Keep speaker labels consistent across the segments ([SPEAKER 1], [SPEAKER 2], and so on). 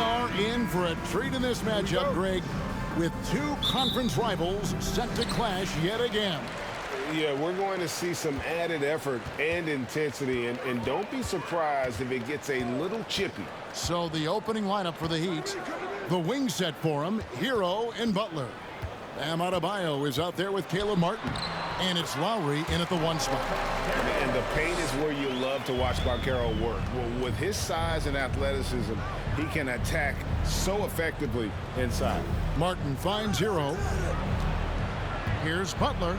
[SPEAKER 1] are in for a treat in this matchup, Greg, with two conference rivals set to clash yet again.
[SPEAKER 2] Yeah, we're going to see some added effort and intensity, and don't be surprised if it gets a little chippy.
[SPEAKER 1] So the opening lineup for the Heat, the wing set for him, Hero and Butler. Bam Adebayo is out there with Caleb Martin, and it's Lowry in at the 1 spot.
[SPEAKER 2] And the paint is where you love to watch Banchero work. Well, with his size and athleticism, he can attack so effectively inside.
[SPEAKER 1] Martin finds Hero. Here's Butler.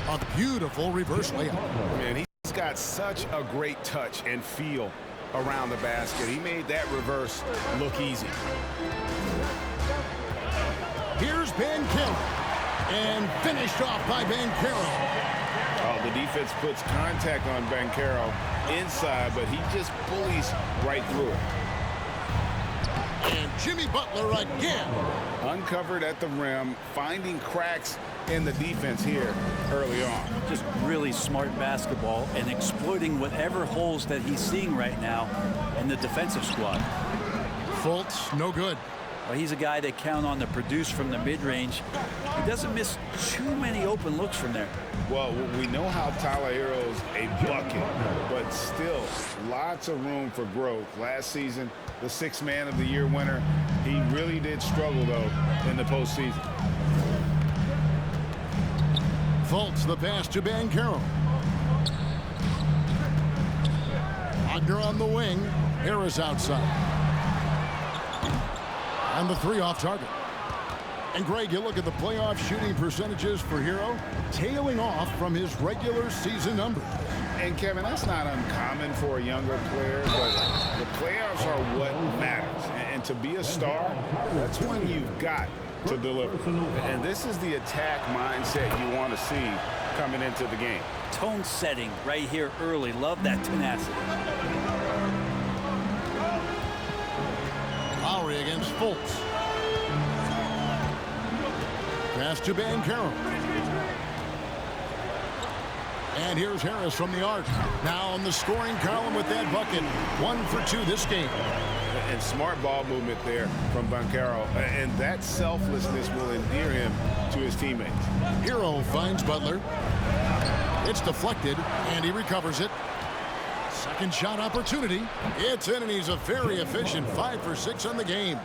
[SPEAKER 1] A beautiful reverse layup.
[SPEAKER 2] Man, he's got such a great touch and feel around the basket. He made that reverse look easy.
[SPEAKER 1] Here's Banchero. And finished off by Banchero.
[SPEAKER 2] Oh, the defense puts contact on Banchero inside, but he just bullies right through it.
[SPEAKER 1] And Jimmy Butler again.
[SPEAKER 2] Uncovered at the rim, finding cracks in the defense here early on.
[SPEAKER 3] Just really smart basketball and exploiting whatever holes that he's seeing right now in the defensive squad.
[SPEAKER 1] Fultz, no good.
[SPEAKER 3] Well, he's a guy that count on to produce from the mid-range. He doesn't miss too many open looks from there.
[SPEAKER 2] Well, we know how Tyler Hero's a bucket, but still lots of room for growth. Last season, the 6th Man of the Year winner, he really did struggle, though, in the postseason.
[SPEAKER 1] Fultz, the pass to Banchero. Wagner on the wing. Harris outside. And the 3 off target. And Greg, you look at the playoff shooting percentages for Hero, tailing off from his regular season numbers.
[SPEAKER 2] And Kevin, that's not uncommon for a younger player, but the playoffs are what matters. And to be a star, that's when you've got to deliver. And this is the attack mindset you want to see coming into the game.
[SPEAKER 3] Tone setting right here early. Love that tenacity.
[SPEAKER 1] Lowry against Fultz. Pass to Banchero. And here's Harris from the arc. Now on the scoring column with that bucket. 1 for 2 this game.
[SPEAKER 2] And smart ball movement there from Banchero. And that selflessness will endear him to his teammates.
[SPEAKER 1] Hero finds Butler. It's deflected, and he recovers it. Second shot opportunity. It's in, and he's a very efficient 5 for 6 on the game.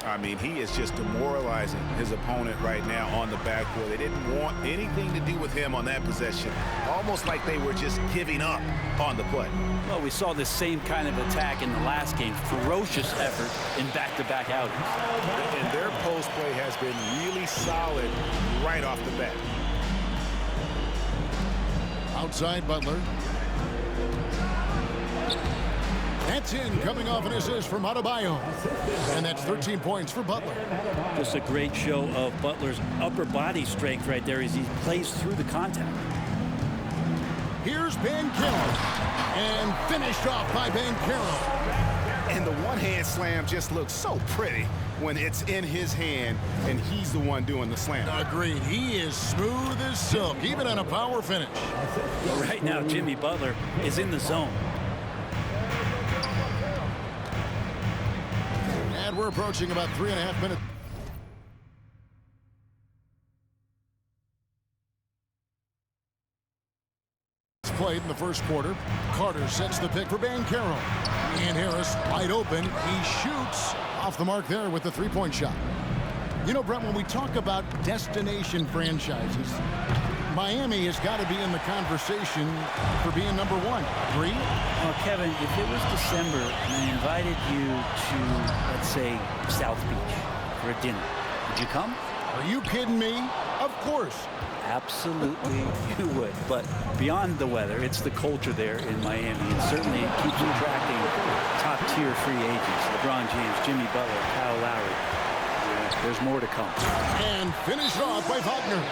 [SPEAKER 2] I mean, he is just demoralizing his opponent right now on the backboard. They didn't want anything to do with him on that possession. Almost like they were just giving up on the play.
[SPEAKER 3] Well, we saw the same kind of attack in the last game. Ferocious effort in back-to-back outings.
[SPEAKER 2] And their post play has been really solid right off the bat.
[SPEAKER 1] Outside Butler. That's in, coming off an assist from Adebayo. And that's 13 points for Butler.
[SPEAKER 3] Just a great show of Butler's upper body strength right there as he plays through the contact.
[SPEAKER 1] Here's Banchero. And finished off by Banchero.
[SPEAKER 2] And the one-hand slam just looks so pretty when it's in his hand and he's the one doing the slam.
[SPEAKER 1] Agreed. He is smooth as silk, even on a power finish.
[SPEAKER 3] Well, right now, Jimmy Butler is in the zone.
[SPEAKER 1] And we're approaching about 3.5 minutes. Played in the first quarter. Carter sets the pick for Banchero. And Harris wide open. He shoots off the mark there with the 3-point shot. You know, Brett, when we talk about destination franchises, Miami has got to be in the conversation for being number 1. Agree?
[SPEAKER 3] Well, Kevin, if it was December and I invited you to, let's say, South Beach for a dinner, would you come?
[SPEAKER 1] Are you kidding me? Of course.
[SPEAKER 3] Absolutely, you would. But beyond the weather, it's the culture there in Miami. And certainly it keeps attracting top-tier free agents. LeBron James, Jimmy Butler, Kyle Lowry. There's more to come.
[SPEAKER 1] And finished off by Wagner.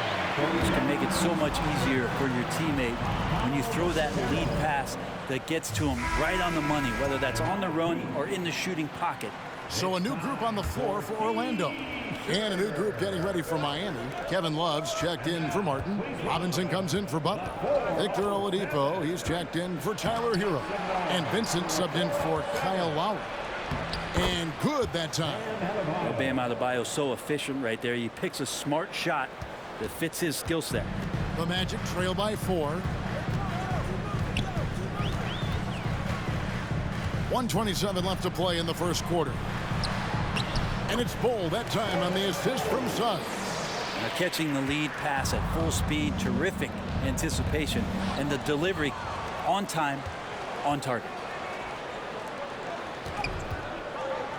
[SPEAKER 3] This can make it so much easier for your teammate when you throw that lead pass that gets to him right on the money, whether that's on the run or in the shooting pocket.
[SPEAKER 1] So a new group on the floor for Orlando. And a new group getting ready for Miami. Kevin Love's checked in for Martin. Robinson comes in for Butler. Victor Oladipo, he's checked in for Tyler Hero. And Vincent subbed in for Kyle Lowry. And good that time.
[SPEAKER 3] Well, Bam Adebayo so efficient right there. He picks a smart shot that fits his skill set.
[SPEAKER 1] The Magic trail by 4. 1:27 left to play in the first quarter. And it's Bol that time on the assist from Suggs.
[SPEAKER 3] Now catching the lead pass at full speed, terrific anticipation, and the delivery on time, on target.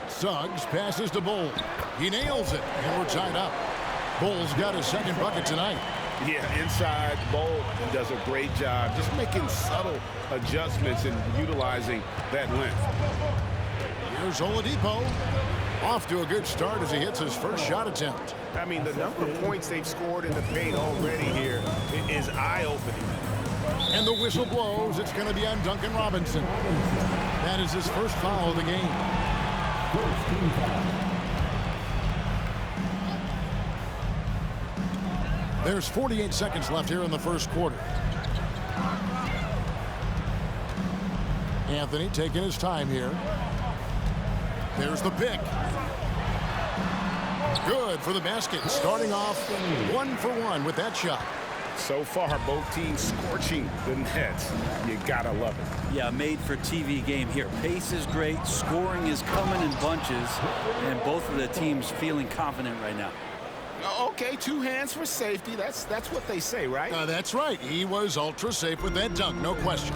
[SPEAKER 1] Suggs passes to Bol. He nails it, and we're tied up. Bol's got his second bucket tonight.
[SPEAKER 2] Yeah, inside, Bol does a great job just making subtle adjustments and utilizing that length.
[SPEAKER 1] Here's Oladipo. Off to a good start as he hits his first shot attempt.
[SPEAKER 2] I mean, the number of points they've scored in the paint already here is eye-opening.
[SPEAKER 1] And the whistle blows. It's going to be on Duncan Robinson. That is his first foul of the game. There's 48 seconds left here in the first quarter. Anthony taking his time here. There's the pick. Good for the basket. Starting off 1 for 1 with that shot.
[SPEAKER 2] So far, both teams scorching the nets. You gotta love it.
[SPEAKER 3] Yeah, made for TV game here. Pace is great. Scoring is coming in bunches. And both of the teams feeling confident right now.
[SPEAKER 2] Okay, 2 hands for safety. That's what they say, right?
[SPEAKER 1] That's right. He was ultra safe with that dunk, no question.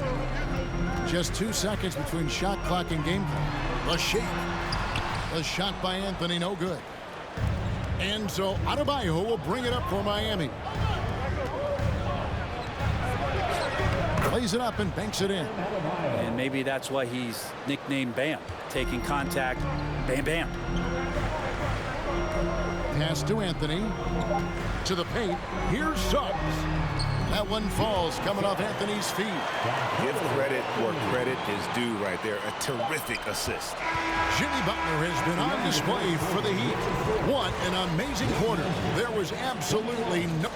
[SPEAKER 1] Just 2 seconds between shot clock and game clock. The shake. The shot by Anthony, no good. And so Adebayo will bring it up for Miami. Plays it up and banks it in.
[SPEAKER 3] And maybe that's why he's nicknamed Bam. Taking contact, bam, bam.
[SPEAKER 1] Pass to Anthony. To the paint. Here's Suggs. That one falls coming off Anthony's feet.
[SPEAKER 2] Give credit where credit is due right there. A terrific assist.
[SPEAKER 1] Jimmy Butler has been on display for the Heat. What an amazing quarter. There was absolutely no...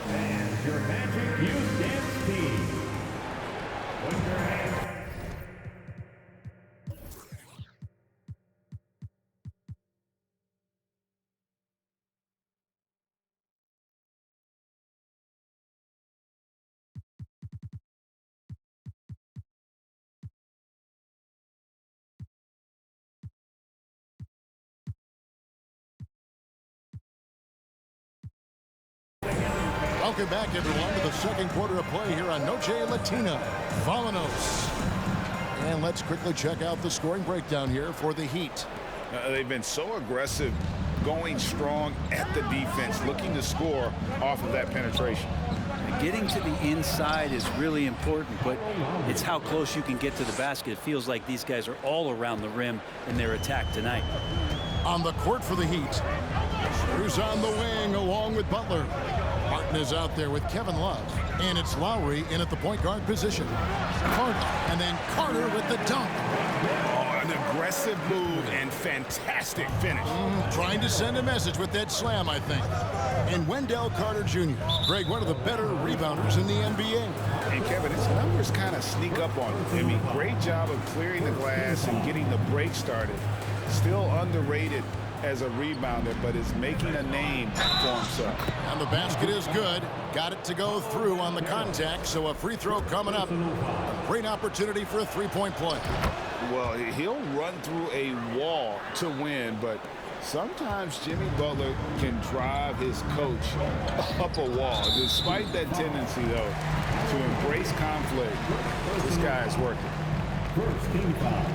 [SPEAKER 4] Your Magic Houston team.
[SPEAKER 1] Welcome back, everyone, to the second quarter of play here on Noche Latina. Vamonos. And let's quickly check out the scoring breakdown here for the Heat.
[SPEAKER 2] They've been so aggressive, going strong at the defense, looking to score off of that penetration.
[SPEAKER 3] Getting to the inside is really important, but it's how close you can get to the basket. It feels like these guys are all around the rim in their attack tonight.
[SPEAKER 1] On the court for the Heat. Cruz on the wing along with Butler. Martin is out there with Kevin Love. And it's Lowry in at the point guard position. Carter, and then Carter with the dunk.
[SPEAKER 2] Oh, an aggressive move and fantastic finish.
[SPEAKER 1] Trying to send a message with that slam, I think. And Wendell Carter Jr., Greg, one of the better rebounders in the NBA.
[SPEAKER 2] And Kevin, his numbers kind of sneak up on him. I mean, great job of clearing the glass and getting the break started. Still underrated as a rebounder, but is making a name for himself.
[SPEAKER 1] And the basket is good. Got it to go through on the contact, so a free throw coming up. A great opportunity for a three-point play.
[SPEAKER 2] Well, he'll run through a wall to win, but sometimes Jimmy Butler can drive his coach up a wall. Despite that tendency, though, to embrace conflict, this guy is working.
[SPEAKER 4] First team foul.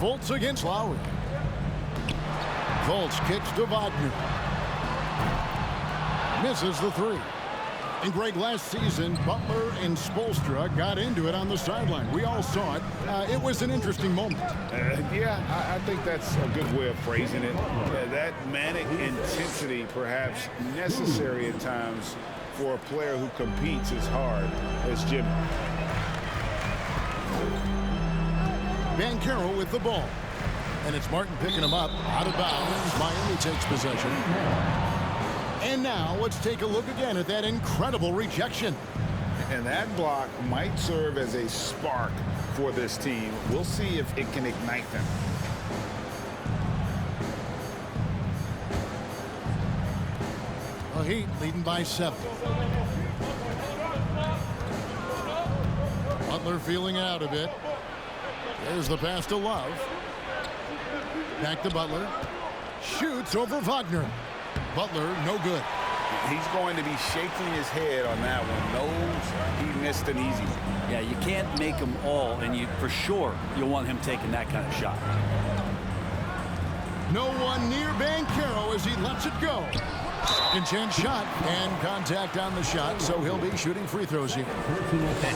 [SPEAKER 1] Fultz against Lowry. Fultz kicks to Wagner. Misses the three. And Greg, last season, Butler and Spoelstra got into it on the sideline. We all saw it. It was an interesting moment.
[SPEAKER 2] Yeah, I think that's a good way of phrasing it. That manic intensity perhaps necessary at times for a player who competes as hard as Jimmy.
[SPEAKER 1] Banchero with the ball. And it's Martin picking him up out of bounds. Miami takes possession. And now let's take a look again at that incredible rejection.
[SPEAKER 2] And that block might serve as a spark for this team. We'll see if it can ignite them.
[SPEAKER 1] The Heat leading by 7. Butler feeling out a bit. There's the pass to Love. Back to Butler. Shoots over Wagner. Butler, no good.
[SPEAKER 2] He's going to be shaking his head on that one. Knows he missed an easy one.
[SPEAKER 3] Yeah, you can't make them all, and for sure you'll want him taking that kind of shot.
[SPEAKER 1] No one near Banchero as he lets it go. Second chance shot and contact on the shot, so he'll be shooting free throws here.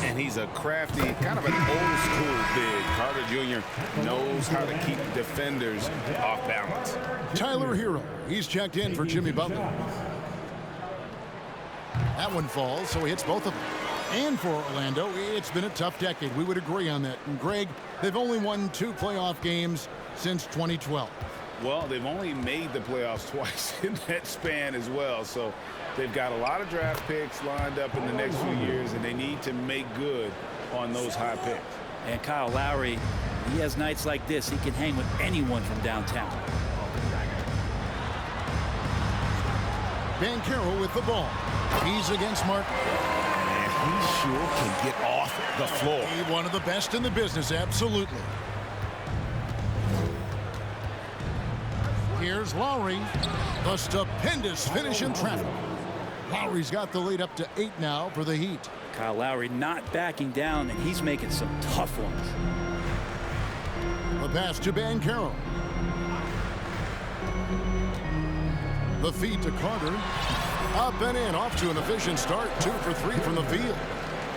[SPEAKER 2] And he's a crafty, kind of an old school big. Carter Jr. knows how to keep defenders off balance.
[SPEAKER 1] Tyler Hero, he's checked in for Jimmy Butler. That one falls, so he hits both of them. And for Orlando, it's been a tough decade. We would agree on that. And Greg, they've only won 2 playoff games since 2012.
[SPEAKER 2] Well, they've only made the playoffs twice in that span as well. So they've got a lot of draft picks lined up in the next few years, and they need to make good on those high picks.
[SPEAKER 3] And Kyle Lowry, he has nights like this. He can hang with anyone from downtown.
[SPEAKER 1] Banchero with the ball. He's against Martin.
[SPEAKER 2] And he sure can get off the floor.
[SPEAKER 1] One of the best in the business, absolutely. Here's Lowry. The stupendous finish in traffic. Lowry's got the lead up to 8 now for the Heat.
[SPEAKER 3] Kyle Lowry not backing down, and he's making some tough ones.
[SPEAKER 1] The pass to Banchero. The feed to Carter. Up and in, off to an efficient start. 2 for 3 from the field.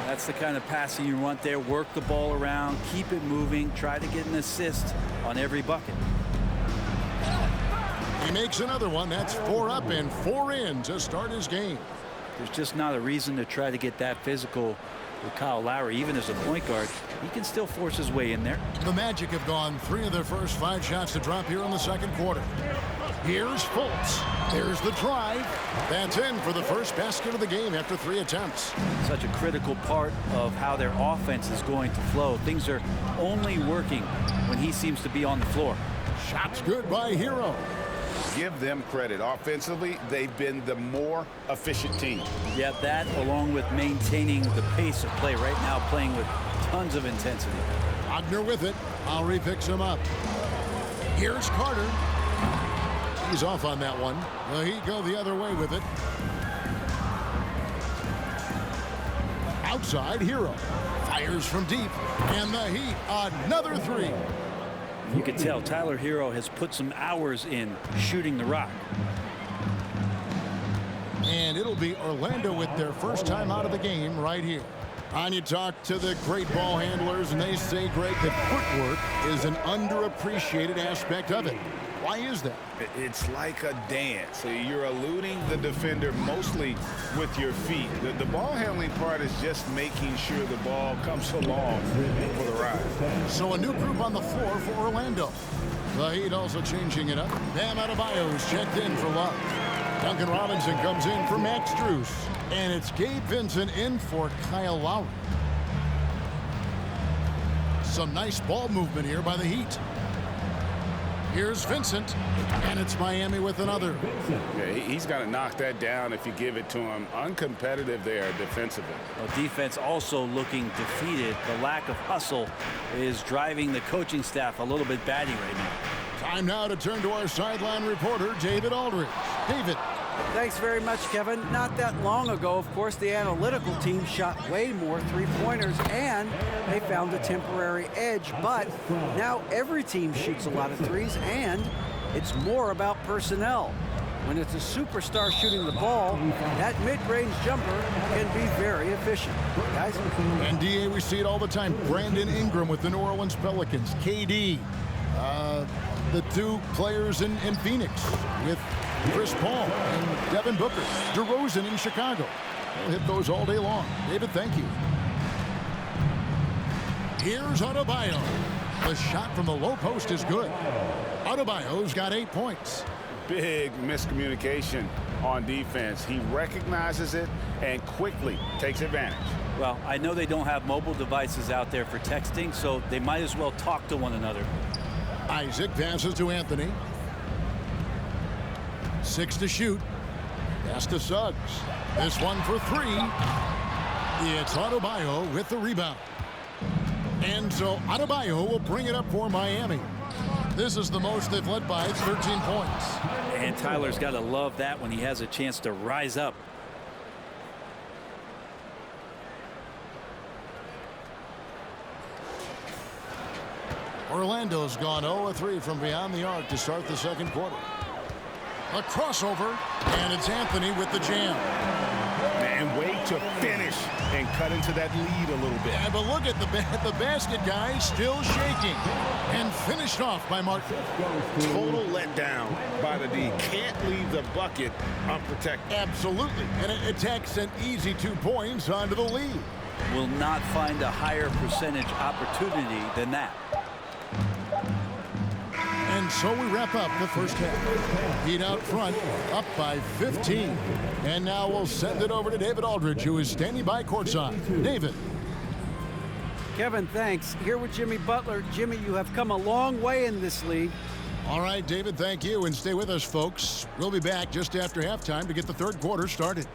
[SPEAKER 3] That's the kind of passing you want there. Work the ball around, keep it moving, try to get an assist on every bucket.
[SPEAKER 1] He makes another one. That's 4 up and 4 in to start his game.
[SPEAKER 3] There's just not a reason to try to get that physical with Kyle Lowry. Even as a point guard, he can still force his way in there.
[SPEAKER 1] The Magic have gone 3 of their first 5 shots to drop here in the second quarter. Here's Fultz. There's the drive. That's in for the first basket of the game after 3 attempts.
[SPEAKER 3] Such a critical part of how their offense is going to flow. Things are only working when he seems to be on the floor.
[SPEAKER 1] Shots good by Hero.
[SPEAKER 2] Give them credit. Offensively, they've been the more efficient team.
[SPEAKER 3] Yeah, that along with maintaining the pace of play right now, playing with tons of intensity.
[SPEAKER 1] Wagner with it. Lowry picks him up. Here's Carter. He's off on that one. The Heat go the other way with it. Outside, Hero. Fires from deep. And the Heat, another 3.
[SPEAKER 3] You can tell Tyler Hero has put some hours in shooting the rock.
[SPEAKER 1] And it'll be Orlando with their first time out of the game right here. And you talk to the great ball handlers, and they say, Greg, that footwork is an underappreciated aspect of it. Why is that?
[SPEAKER 2] It's like a dance. You're eluding the defender mostly with your feet. The ball handling part is just making sure the ball comes along for the ride.
[SPEAKER 1] So a new group on the floor for Orlando. The Heat also changing it up. Bam Adebayo's checked in for Love. Duncan Robinson comes in for Max Strus. And it's Gabe Vincent in for Kyle Lowry. Some nice ball movement here by the Heat. Here's Vincent, and it's Miami with another.
[SPEAKER 2] Yeah, he's going to knock that down if you give it to him. Uncompetitive there defensively.
[SPEAKER 3] Well, defense also looking defeated. The lack of hustle is driving the coaching staff a little bit batty right now.
[SPEAKER 1] Time now to turn to our sideline reporter, David Aldridge. David.
[SPEAKER 5] Thanks very much, Kevin. Not that long ago, of course, the analytical team shot way more three-pointers, and they found a temporary edge. But now every team shoots a lot of threes, and it's more about personnel. When it's a superstar shooting the ball, that mid-range jumper can be very efficient. Guys?
[SPEAKER 1] And, DA, we see it all the time. Brandon Ingram with the New Orleans Pelicans. KD, the 2 players in Phoenix with Chris Paul and Devin Booker. DeRozan in Chicago. We'll hit those all day long. David, thank you. Here's Adebayo. The shot from the low post is good. Adebayo's got 8 points.
[SPEAKER 2] big miscommunication on defense. He recognizes it and quickly takes advantage.
[SPEAKER 3] Well, I know they don't have mobile devices out there for texting, so they might as well talk to one another.
[SPEAKER 1] Isaac passes to Anthony. 6 to shoot. Pass to Suggs. This one for 3. It's Adebayo with the rebound. And so Adebayo will bring it up for Miami. This is the most they've led by. It's 13 points.
[SPEAKER 3] And Tyler's got to love that when he has a chance to rise up.
[SPEAKER 1] Orlando's gone 0-3 from beyond the arc to start the second quarter. A crossover, and it's Anthony with the jam.
[SPEAKER 2] And wait to finish and cut into that lead a little bit.
[SPEAKER 1] Yeah, but look at the basket guy still shaking. And finished off by Martin.
[SPEAKER 2] Total letdown by the D. Can't leave the bucket unprotected.
[SPEAKER 1] Absolutely. And it takes an easy 2 points onto the lead.
[SPEAKER 3] Will not find a higher percentage opportunity than that.
[SPEAKER 1] And so we wrap up the first half. Heat out front, up by 15. And now we'll send it over to David Aldridge, who is standing by courtside. David.
[SPEAKER 5] Kevin, thanks. Here with Jimmy Butler. Jimmy, you have come a long way in this league.
[SPEAKER 1] All right, David, thank you. And stay with us, folks. We'll be back just after halftime to get the third quarter started.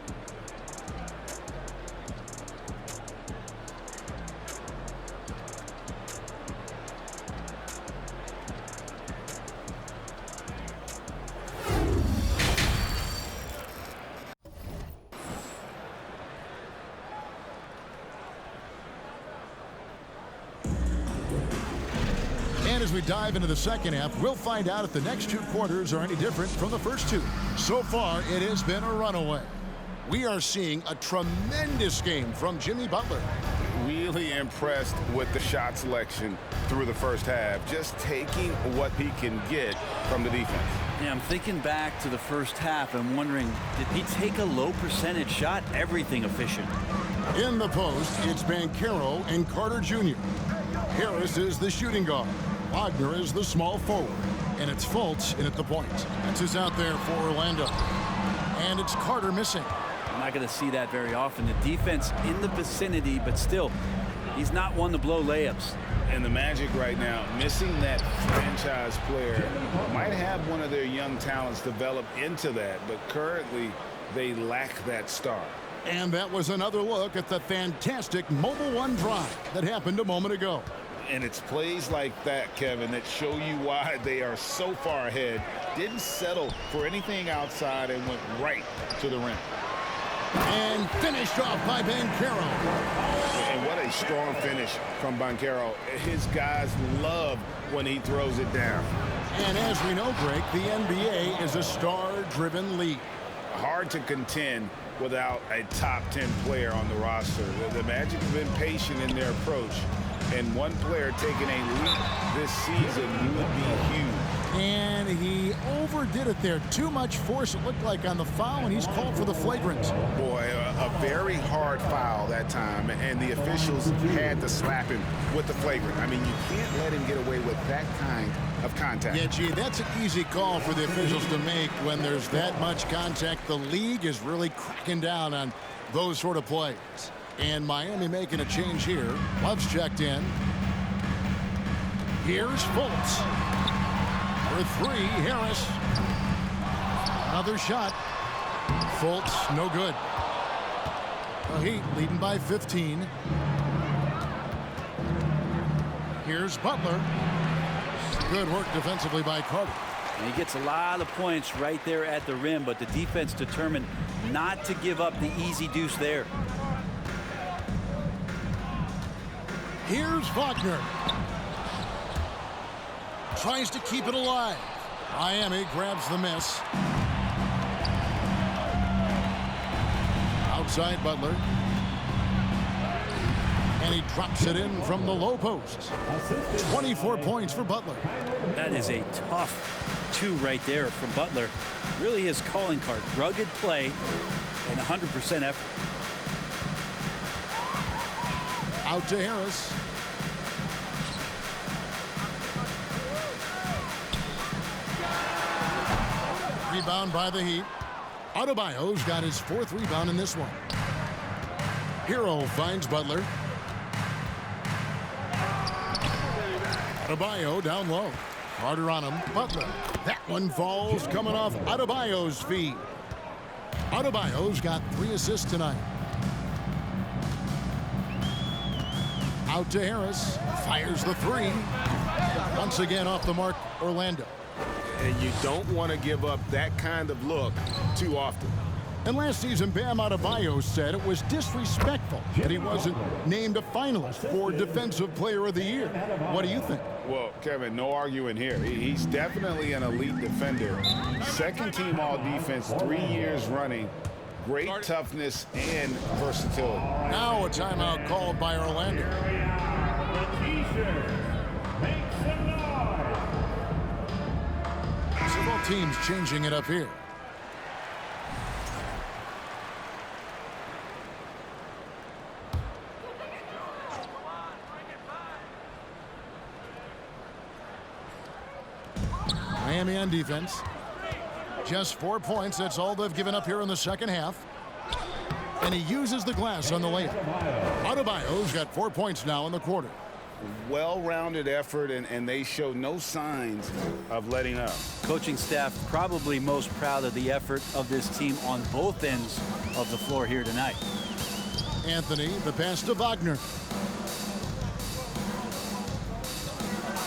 [SPEAKER 1] As we dive into the second half, we'll find out if the next 2 quarters are any different from the first 2. So far, it has been a runaway. We are seeing a tremendous game from Jimmy Butler.
[SPEAKER 2] Really impressed with the shot selection through the first half, just taking what he can get from the defense.
[SPEAKER 3] Yeah, I'm thinking back to the first half and wondering, did he take a low percentage shot? Everything efficient.
[SPEAKER 1] In the post, it's Banchero and Carter Jr. Harris is the shooting guard. Wagner is the small forward. And it's Fultz in at the point. That's who's out there for Orlando. And it's Carter missing.
[SPEAKER 3] I'm not going to see that very often. The defense in the vicinity, but still, he's not one to blow layups.
[SPEAKER 2] And the Magic right now, missing that franchise player, might have one of their young talents develop into that, but currently they lack that star.
[SPEAKER 1] And that was another look at the fantastic Mobile One drive that happened a moment ago.
[SPEAKER 2] And it's plays like that, Kevin, that show you why they are so far ahead. Didn't settle for anything outside and went right to the rim.
[SPEAKER 1] And finished off by Banchero.
[SPEAKER 2] And what a strong finish from Banchero. His guys love when he throws it down.
[SPEAKER 1] And as we know, Greg, the NBA is a star-driven league.
[SPEAKER 2] Hard to contend without a top 10 player on the roster. The Magic have been patient in their approach. And one player taking a leap this season would be huge.
[SPEAKER 1] And he overdid it there. Too much force, it looked like, on the foul, and he's called for the flagrant.
[SPEAKER 2] Boy, a very hard foul that time, and the officials had to slap him with the flagrant. I mean, you can't let him get away with that kind of contact.
[SPEAKER 1] Yeah, gee, that's an easy call for the officials to make when there's that much contact. The league is really cracking down on those sort of plays. And Miami making a change here. Love's checked in. Here's Fultz. For 3, Harris. Another shot. Fultz, no good. The Heat leading by 15. Here's Butler. Good work defensively by Carter.
[SPEAKER 3] And he gets a lot of points right there at the rim, but the defense determined not to give up the easy deuce there.
[SPEAKER 1] Here's Wagner. Tries to keep it alive. Miami grabs the miss. Outside Butler. And he drops it in from the low post. 24 points for Butler.
[SPEAKER 3] That is a tough 2 right there from Butler. Really his calling card. Rugged play and 100% effort.
[SPEAKER 1] Out to Harris. rebound by the Heat. Adebayo's got his 4th rebound in this one. Hero finds Butler. Adebayo down low. Carter on him. Butler. That one falls coming off Adebayo's feet. Adebayo's got 3 assists tonight. Out to Harris. Fires the 3. Once again off the mark, Orlando.
[SPEAKER 2] And you don't want to give up that kind of look too often.
[SPEAKER 1] And last season, Bam Adebayo said it was disrespectful that he wasn't named a finalist for Defensive Player of the Year. What do you think?
[SPEAKER 2] Well, Kevin, no arguing here. He's definitely an elite defender. 2nd team all-defense, 3 years running. Great toughness and versatility.
[SPEAKER 1] Now a timeout called by Orlando. Several teams changing it up here. Miami on defense. Just 4 points. That's all they've given up here in the second half. And he uses the glass on the layup. Adebayo's got 4 points now in the quarter.
[SPEAKER 2] Well-rounded effort, and they show no signs of letting up.
[SPEAKER 3] Coaching staff probably most proud of the effort of this team on both ends of the floor here tonight.
[SPEAKER 1] Anthony, the pass to Wagner.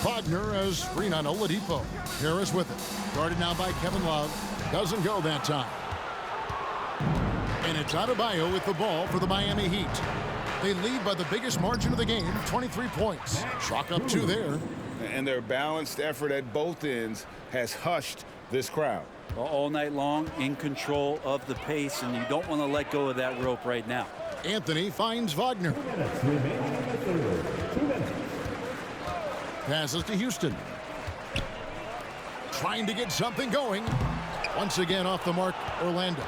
[SPEAKER 1] Wagner has screen on Oladipo. Harris with it. Guarded now by Kevin Love. Doesn't go that time. And it's Adebayo with the ball for the Miami Heat. They lead by the biggest margin of the game, 23 points. Chalk up 2 there.
[SPEAKER 2] And their balanced effort at both ends has hushed this crowd.
[SPEAKER 3] All night long, in control of the pace, and you don't want to let go of that rope right now.
[SPEAKER 1] Anthony finds Wagner. Passes to Houston. Trying to get something going. Once again off the mark, Orlando.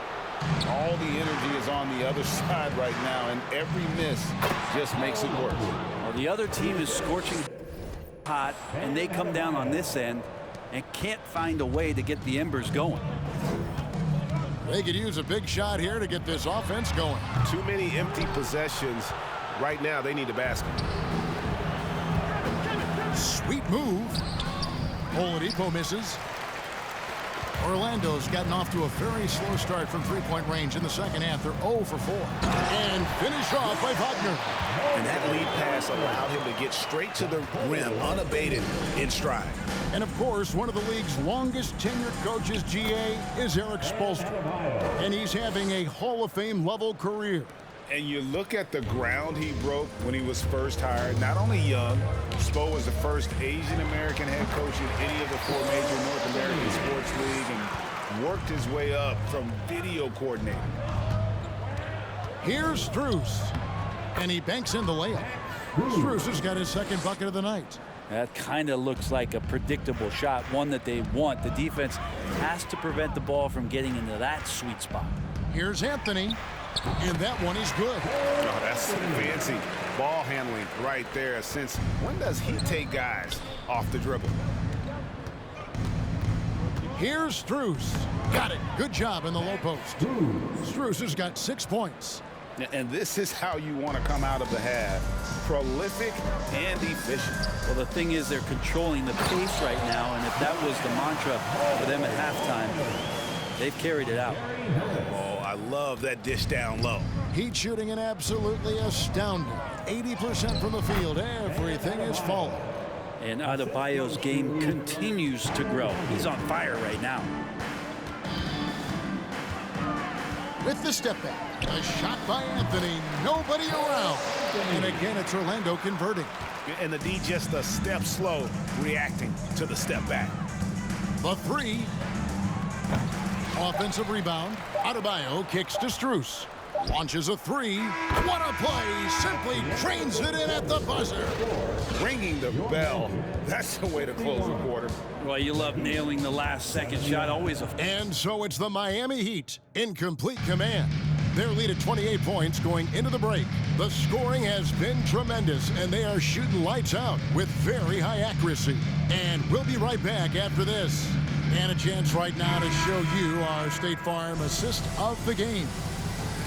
[SPEAKER 2] All the energy is on the other side right now, and every miss just makes it worse.
[SPEAKER 3] Well, the other team is scorching hot, and they come down on this end and can't find a way to get the embers going.
[SPEAKER 1] They could use a big shot here to get this offense going.
[SPEAKER 2] Too many empty possessions. Right now, they need a basket.
[SPEAKER 1] Sweet move. Oladipo misses. Orlando's gotten off to a very slow start from 3-point range in the second half. They're 0 for 4. And finish off by Wagner.
[SPEAKER 6] And that lead pass allowed him to get straight to the rim unabated in stride.
[SPEAKER 1] And of course, one of the league's longest tenured coaches, GA, is Eric Spoelstra. And he's having a Hall of Fame level career.
[SPEAKER 2] And you look at the ground he broke when he was first hired. Not only young, Spo was the first Asian-American head coach in any of the 4 major North American sports leagues and worked his way up from video coordinator.
[SPEAKER 1] Here's Strus. And he banks in the layup. Strus has got his 2nd bucket of the night.
[SPEAKER 3] That kind of looks like a predictable shot, one that they want. The defense has to prevent the ball from getting into that sweet spot.
[SPEAKER 1] Here's Anthony. And that one is good.
[SPEAKER 2] Oh, that's fancy ball handling right there. Since when does he take guys off the dribble?
[SPEAKER 1] Here's Strus. Got it. Good job in the low post. Strus has got 6 points.
[SPEAKER 2] And this is how you want to come out of the half. Prolific and efficient.
[SPEAKER 3] Well, the thing is they're controlling the pace right now, and if that was the mantra for them at halftime, they've carried it out.
[SPEAKER 6] Oh, I love that dish down low.
[SPEAKER 1] Heat shooting an absolutely astounding 80% from the field. Everything is falling.
[SPEAKER 3] And Adebayo's game continues to grow. He's on fire right now.
[SPEAKER 1] With the step back, a shot by Anthony, nobody around. And again, it's Orlando converting.
[SPEAKER 6] And the D just a step slow, reacting to the step back.
[SPEAKER 1] The 3. Offensive rebound. Adebayo kicks to Strus. Launches a 3. What a play. Simply trains it in at the buzzer.
[SPEAKER 2] Ringing the bell. That's the way to close a quarter.
[SPEAKER 3] Well, you love nailing the last second shot. Always a...
[SPEAKER 1] And so it's the Miami Heat in complete command. Their lead at 28 points going into the break. The scoring has been tremendous, and they are shooting lights out with very high accuracy. And we'll be right back after this. And a chance right now to show you our State Farm assist of the game.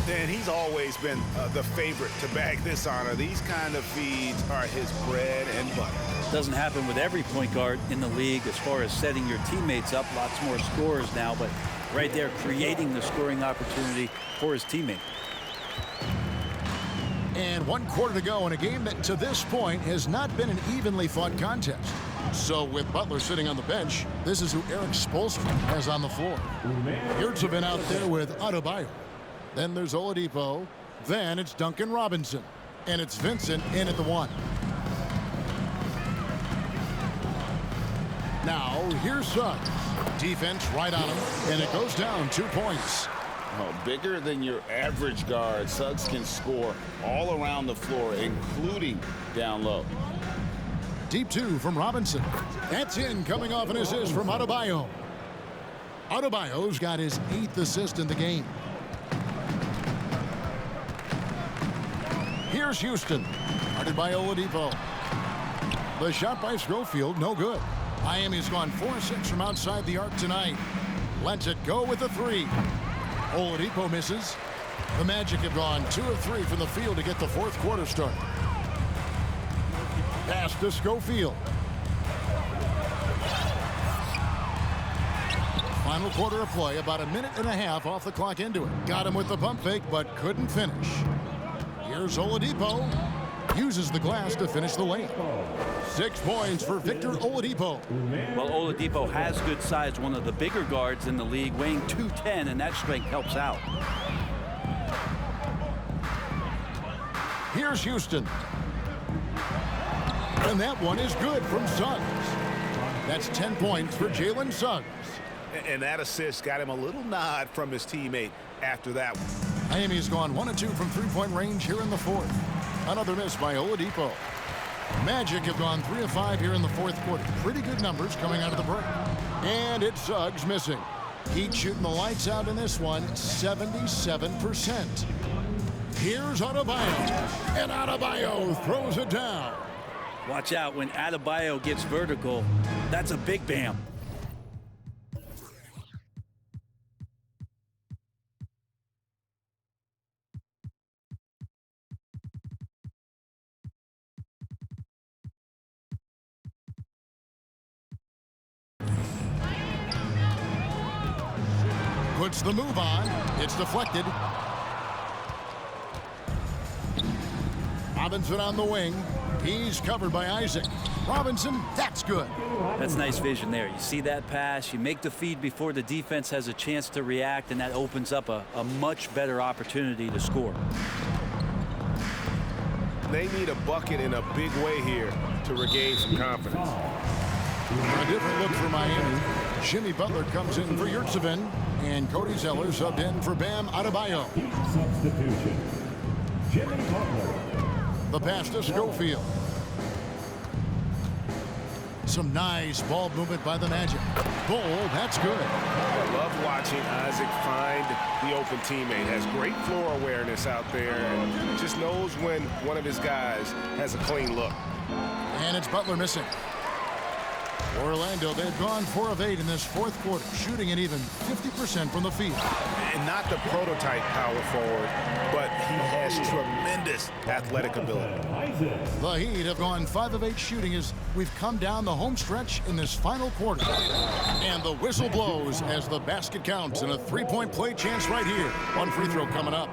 [SPEAKER 2] And he's always been the favorite to bag this honor. These kind of feeds are his bread and butter.
[SPEAKER 3] Doesn't happen with every point guard in the league as far as setting your teammates up. Lots more scorers now, but right there creating the scoring opportunity for his teammate.
[SPEAKER 1] And 1 quarter to go in a game that to this point has not been an evenly fought contest. So with Butler sitting on the bench, this is who Eric Spoelstra has on the floor. Yurtseven out there with Adebayo. Then there's Oladipo. Then it's Duncan Robinson. And it's Vincent in at the 1. Now here's Suggs. Defense right on him. And it goes down 2 points.
[SPEAKER 2] Oh, bigger than your average guard, Suggs can score all around the floor, including down low.
[SPEAKER 1] Deep 2 from Robinson. That's in, coming off an assist from Adebayo. Adebayo's got his 8th assist in the game. Here's Houston. Guarded by Oladipo. The shot by Schofield, no good. Miami's gone 4-6 from outside the arc tonight. Lets it go with a 3. Oladipo misses. The Magic have gone 2 of 3 from the field to get the 4th quarter started. Pass to Schofield. Final quarter of play, about a minute and a half off the clock into it. Got him with the pump fake, but couldn't finish. Here's Oladipo. Uses the glass to finish the layup. 6 points for Victor Oladipo.
[SPEAKER 3] Well, Oladipo has good size, one of the bigger guards in the league, weighing 210, and that strength helps out.
[SPEAKER 1] Here's Houston. And that one is good from Suggs. That's 10 points for Jalen Suggs.
[SPEAKER 6] And that assist got him a little nod from his teammate after that one.
[SPEAKER 1] Miami's gone 1 of 2 from 3-point range here in the 4th. Another miss by Oladipo. Magic have gone 3 of 5 here in the 4th quarter. Pretty good numbers coming out of the break. And it's Suggs missing. Heat shooting the lights out in this one, 77%. Here's Adebayo. And Adebayo throws it down.
[SPEAKER 3] Watch out when Adebayo gets vertical. That's a big bam.
[SPEAKER 1] Puts the move on. It's deflected. Robinson on the wing. He's covered by Isaac. Robinson, that's good.
[SPEAKER 3] That's nice vision there. You see that pass, you make the feed before the defense has a chance to react, and that opens up a much better opportunity to score.
[SPEAKER 6] They need a bucket in a big way here to regain some confidence.
[SPEAKER 1] A different look for Miami. Jimmy Butler comes in for Yurtseven, and Cody Zeller subbed in for Bam Adebayo.
[SPEAKER 4] Substitution. Jimmy Butler.
[SPEAKER 1] The pass to Schofield. Some nice ball movement by the Magic. Bull, that's good.
[SPEAKER 6] I love watching Isaac find the open teammate. Has great floor awareness out there and just knows when one of his guys has a clean look.
[SPEAKER 1] And it's Butler missing. Orlando, they've gone 4 of 8 in this 4th quarter, shooting an even 50% from the field.
[SPEAKER 6] And not the prototype power forward, but he has tremendous athletic ability.
[SPEAKER 1] The Heat have gone 5 of 8 shooting as we've come down the home stretch in this final quarter. And the whistle blows as the basket counts and a 3-point play chance right here. 1 free throw coming up.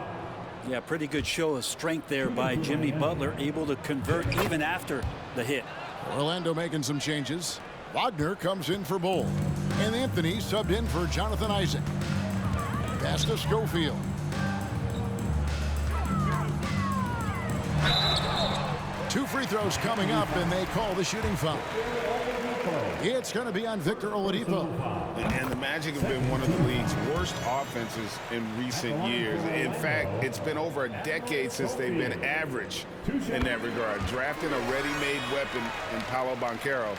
[SPEAKER 3] Yeah, pretty good show of strength there by Jimmy Butler, able to convert even after the hit.
[SPEAKER 1] Orlando making some changes. Wagner comes in for Bull. And Anthony subbed in for Jonathan Isaac. Pass to Schofield. Two free throws coming up, and they call the shooting foul. It's going to be on Victor Oladipo.
[SPEAKER 2] And the Magic have been one of the league's worst offenses in recent years. In fact, it's been over a decade since they've been average in that regard. Drafting a ready-made weapon in Paolo Banchero,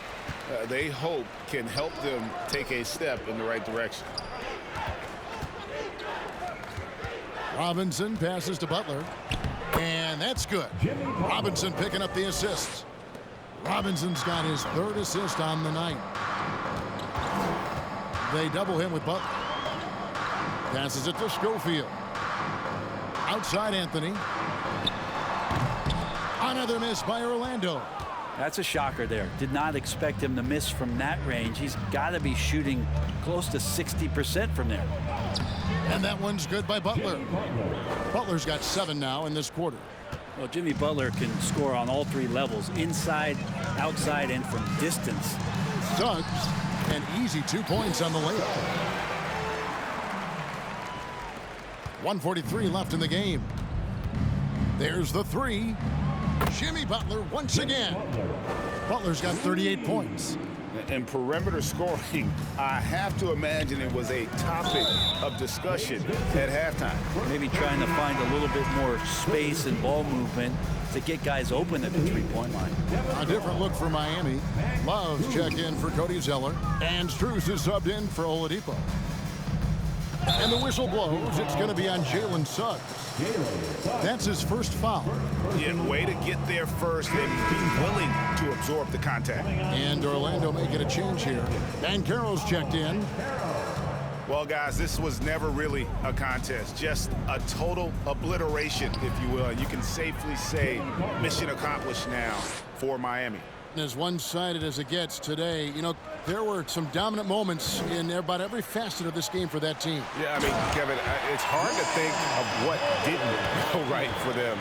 [SPEAKER 2] they hope can help them take a step in the right direction.
[SPEAKER 1] Robinson passes to Butler. And that's good. Robinson picking up the assists. Robinson's got his 3rd assist on the night. They double him with Butler. Passes it to Schofield. Outside Anthony. Another miss by Orlando.
[SPEAKER 3] That's a shocker there. Did not expect him to miss from that range. He's got to be shooting close to 60% from there.
[SPEAKER 1] And that one's good by Butler. Butler's got 7 now in this quarter.
[SPEAKER 3] Well, Jimmy Butler can score on all 3 levels, inside, outside, and from distance.
[SPEAKER 1] Suggs, an easy 2 points on the layup. 1:43 left in the game. There's the 3. Jimmy Butler once again. Butler's got 38 points.
[SPEAKER 2] And perimeter scoring, I have to imagine it was a topic of discussion at halftime.
[SPEAKER 3] Maybe trying to find a little bit more space and ball movement to get guys open at the 3-point line.
[SPEAKER 1] A different look for Miami. Love's checked in for Cody Zeller. And Strus is subbed in for Oladipo. And the whistle blows. It's going to be on Jalen Suggs. That's his first foul.
[SPEAKER 2] Yeah, way to get there first and be willing to absorb the contact.
[SPEAKER 1] And Orlando making a change here. Banchero's checked in.
[SPEAKER 2] Well, guys, this was never really a contest. Just a total obliteration, if you will. You can safely say mission accomplished now for Miami.
[SPEAKER 1] As one-sided as it gets today, you know, there were some dominant moments in about every facet of this game for that team.
[SPEAKER 6] Yeah, I mean, Kevin, it's hard to think of what didn't go right for them.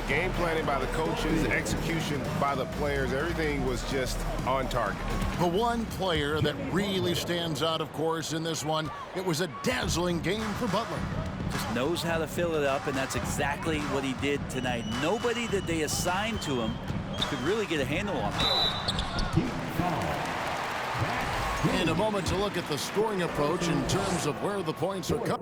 [SPEAKER 6] Game planning by the coaches, execution by the players, everything was just on target.
[SPEAKER 1] The one player that really stands out, of course, in this one, it was a dazzling game for Butler.
[SPEAKER 3] Just knows how to fill it up, and that's exactly what he did tonight. Nobody that they assigned to him could really get a handle on him.
[SPEAKER 1] And a moment to look at the scoring approach in terms of where the points are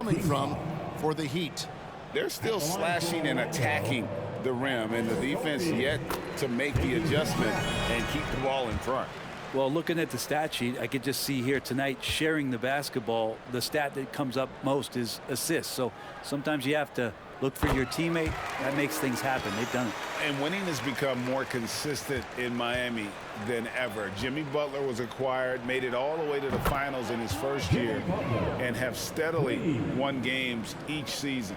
[SPEAKER 1] coming from for the Heat.
[SPEAKER 2] They're still slashing and attacking the rim, and the defense yet to make the adjustment and keep the ball in front.
[SPEAKER 3] Well, looking at the stat sheet, I could just see here tonight sharing the basketball. The stat that comes up most is assists. So sometimes you have to look for your teammate. That makes things happen. They've done it.
[SPEAKER 2] And winning has become more consistent in Miami than ever. Jimmy Butler was acquired, made it all the way to the finals in his first year, and have steadily won games each season,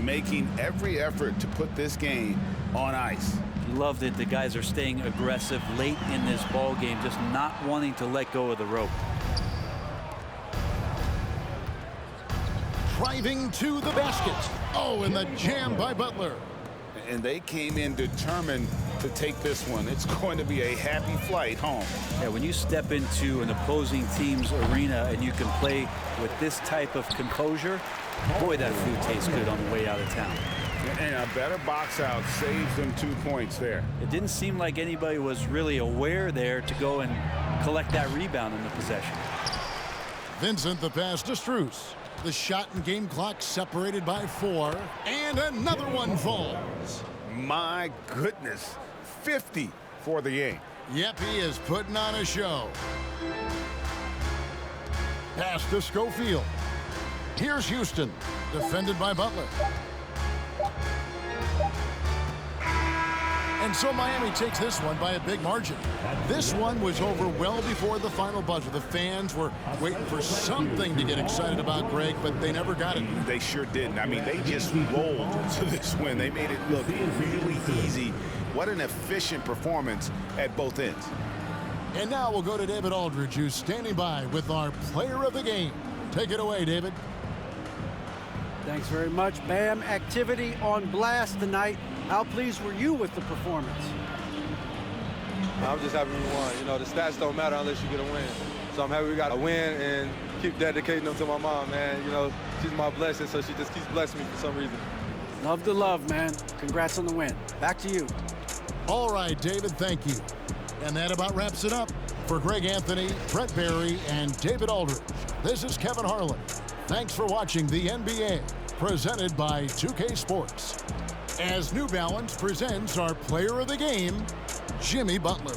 [SPEAKER 2] making every effort to put this game on ice.
[SPEAKER 3] Love that the guys are staying aggressive late in this ball game, just not wanting to let go of the rope.
[SPEAKER 1] Driving to the basket. Oh, and the jam by Butler.
[SPEAKER 2] And they came in determined to take this one. It's going to be a happy flight home.
[SPEAKER 3] Yeah, when you step into an opposing team's arena and you can play with this type of composure, boy, that food tastes good on the way out of town.
[SPEAKER 2] And a better box out saves them 2 points there.
[SPEAKER 3] It didn't seem like anybody was really aware there to go and collect that rebound in the possession.
[SPEAKER 1] Vincent, the pass to Strus. The shot and game clock separated by 4. And another one falls.
[SPEAKER 2] My goodness, 50 for the game.
[SPEAKER 1] Yep, he is putting on a show. Pass to Schofield. Here's Houston, defended by Butler. And so Miami takes this one by a big margin. This one was over well before the final buzzer. The fans were waiting for something to get excited about, Greg, but they never got it.
[SPEAKER 2] They sure didn't. I mean, they just rolled to this win. They made it look really easy. What an efficient performance at both ends.
[SPEAKER 1] And now we'll go to David Aldridge, who's standing by with our player of the game. Take it away, David.
[SPEAKER 5] Thanks very much, Bam. Activity on blast tonight. How pleased were you with the performance?
[SPEAKER 7] I'm just happy we won. You know, the stats don't matter unless you get a win. So I'm happy we got a win and keep dedicating them to my mom, man. You know, she's my blessing, so she just keeps blessing me for some reason.
[SPEAKER 5] Love the love, man. Congrats on the win. Back to you.
[SPEAKER 1] All right, David, thank you. And that about wraps it up. For Greg Anthony, Brett Barry, and David Aldridge, this is Kevin Harlan. Thanks for watching the NBA, presented by 2K Sports. As New Balance presents our player of the game, Jimmy Butler.